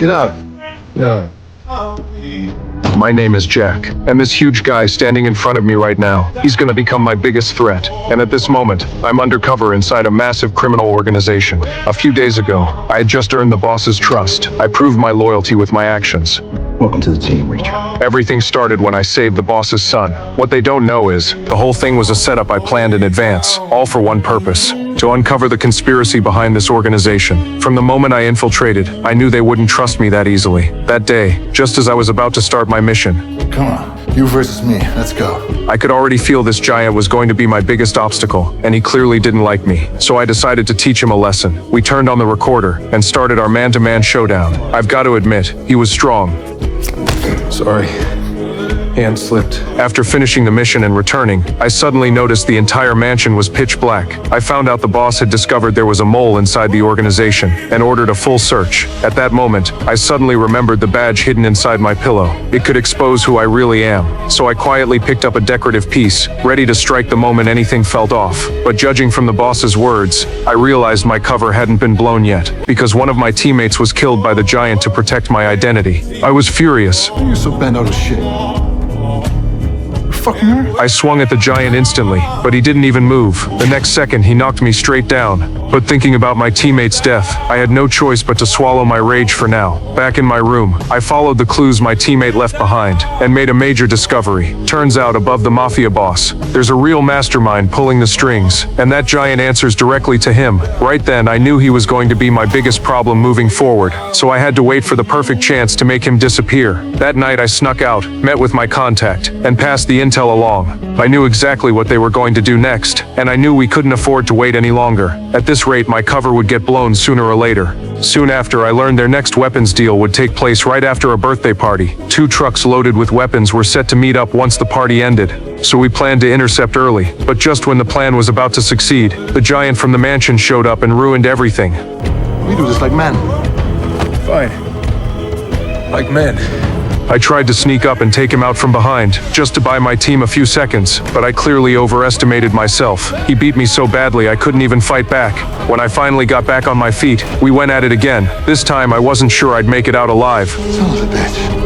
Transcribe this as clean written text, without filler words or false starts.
Get out. Yeah. My name is Jack, and this huge guy standing in front of me right now, he's gonna become my biggest threat. And at this moment, I'm undercover inside a massive criminal organization. A few days ago, I had just earned the boss's trust. I proved my loyalty with my actions. Welcome to the team, Reacher. Everything started when I saved the boss's son. What they don't know is, the whole thing was a setup I planned in advance, all for one purpose: to uncover the conspiracy behind this organization. From the moment I infiltrated, I knew they wouldn't trust me that easily. That day, just as I was about to start my mission, Come on, you versus me. Let's go. I could already feel this giant was going to be my biggest obstacle, and he clearly didn't like me. So I decided to teach him a lesson. We turned on the recorder and started our man-to-man showdown. I've got to admit, he was strong. Sorry. Hand slipped. After finishing the mission and returning, I suddenly noticed the entire mansion was pitch black. I found out the boss had discovered there was a mole inside the organization and ordered a full search. At that moment, I suddenly remembered the badge hidden inside my pillow. It could expose who I really am. So I quietly picked up a decorative piece, ready to strike the moment anything felt off. But judging from the boss's words, I realized my cover hadn't been blown yet, because one of my teammates was killed by the giant to protect my identity. I was furious. You're so bent out of shit. Fucking her? I swung at the giant instantly, but he didn't even move. The next second, he knocked me straight down. But thinking about my teammate's death, I had no choice but to swallow my rage for now. Back in my room, I followed the clues my teammate left behind, and made a major discovery. Turns out, above the mafia boss, there's a real mastermind pulling the strings, and that giant answers directly to him. Right then, I knew he was going to be my biggest problem moving forward, so I had to wait for the perfect chance to make him disappear. That night, I snuck out, met with my contact, and passed the intel along. I knew exactly what they were going to do next, and I knew we couldn't afford to wait any longer. At this rate, my cover would get blown sooner or later. Soon after, I learned their next weapons deal would take place right after a birthday party. 2 trucks loaded with weapons were set to meet up once the party ended, so we planned to intercept early. But just when the plan was about to succeed, the giant from the mansion showed up and ruined everything. We do this like men. Fine. Like men. I tried to sneak up and take him out from behind, just to buy my team a few seconds, but I clearly overestimated myself. He beat me so badly I couldn't even fight back. When I finally got back on my feet, we went at it again. This time I wasn't sure I'd make it out alive. Son of a bitch.